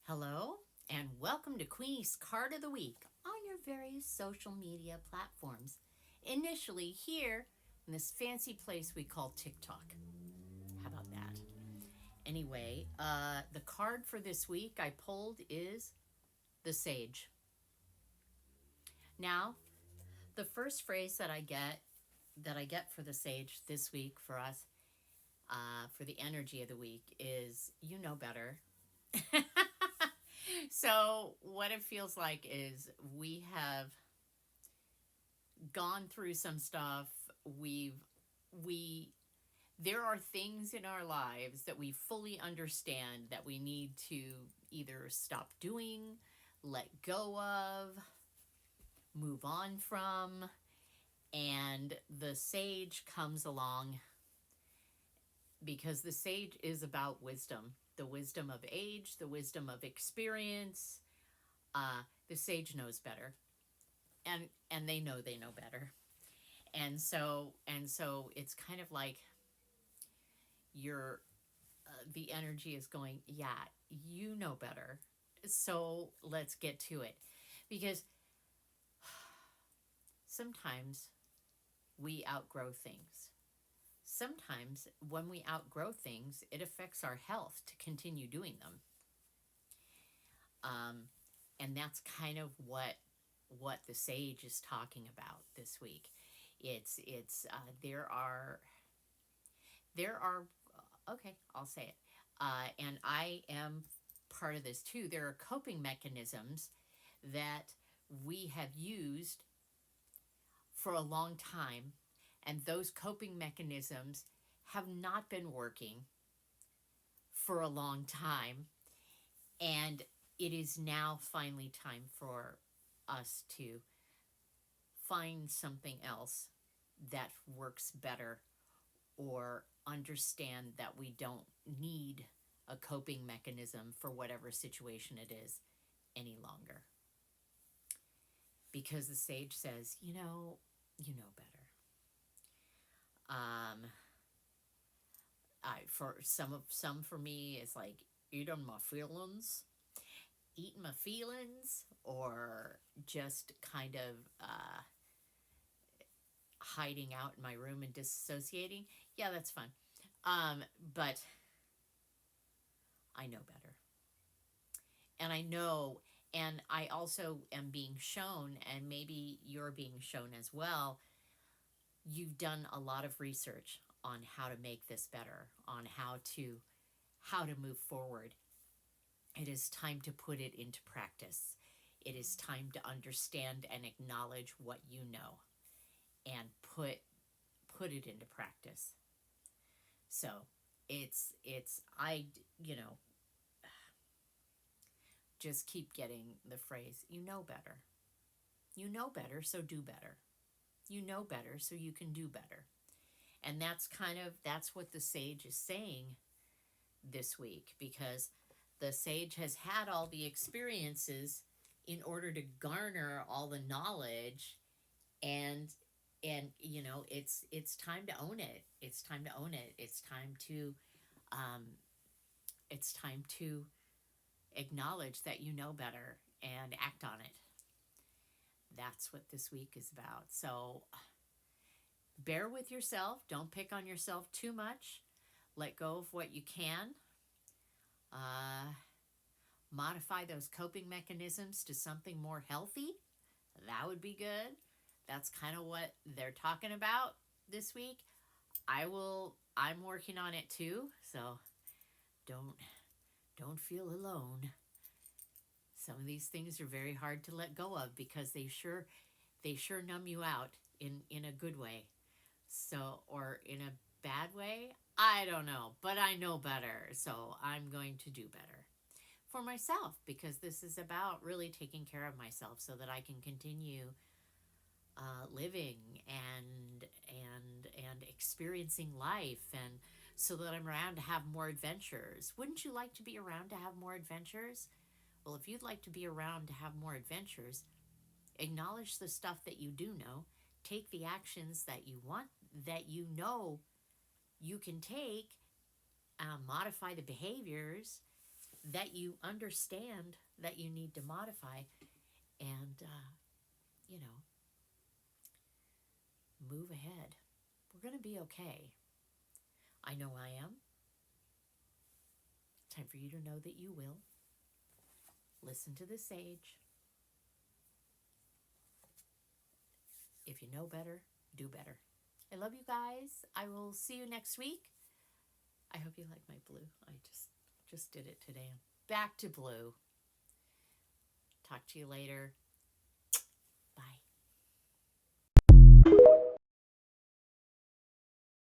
Hello, and welcome to Queenie's Card of the Week on your various social media platforms. Initially, here in this fancy place we call TikTok. How about that? Anyway, the card for this week I pulled is the Sage. Now, the first phrase that I get for the Sage this week for us, for the energy of the week, is you know better. So, what it feels like is we have gone through some stuff. We there are things in our lives that we fully understand that we need to either stop doing, let go of, move on from, and the sage comes along because the sage is about wisdom, the wisdom of age, the wisdom of experience. The sage knows better, and they know better, and so it's kind of like you're the energy is going, yeah, you know better, so let's get to it, because sometimes we outgrow things. Sometimes when we outgrow things, it affects our health to continue doing them. um, and that's kind of what the sage is talking about this week. It's there are okay, I'll say it. And I am part of this too. There are coping mechanisms that we have used for a long time, and those coping mechanisms have not been working for a long time. And it is now finally time for us to find something else that works better, or understand that we don't need a coping mechanism for whatever situation it is any longer. Because the sage says, you know better. Um, for some for me, it's like eating my feelings, or just kind of hiding out in my room and disassociating. Yeah, that's fun. But I know better. And I know, and I also am being shown, and maybe you're being shown as well. You've done a lot of research on how to make this better, on how to move forward. It is time to put it into practice. It is time to understand and acknowledge what you know, and put it into practice. So it's I you know just keep getting the phrase, you know better. You know better, so do better. You know better, so you can do better. And that's what the sage is saying this week, because the sage has had all the experiences in order to garner all the knowledge, and it's time to own it. It's time to own it. Um it's time to acknowledge that you know better and act on it. That's what this week is about. So bear with yourself. Don't pick on yourself too much. Let go of what you can. Uh, Modify those coping mechanisms to something more healthy. That would be good. That's kind of what they're talking about this week. I'm working on it too, so don't don't feel alone. Some of these things are very hard to let go of, because they sure numb you out in a good way. So, or in a bad way, I don't know, but I know better, so I'm going to do better for myself, because this is about really taking care of myself so that I can continue living and experiencing life, and so that I'm around to have more adventures. Wouldn't you like to be around to have more adventures? Well, if you'd like to be around to have more adventures, acknowledge the stuff that you do know, take the actions that you want, that you know you can take, modify the behaviors, that you understand that you need to modify and, you know, move ahead. We're going to be okay. I know I am. Time for you to know that you will. Listen to the sage. If you know better, do better. I love you guys. I will see you next week. I hope you like my blue. I just did it today. I'm back to blue. Talk to you later.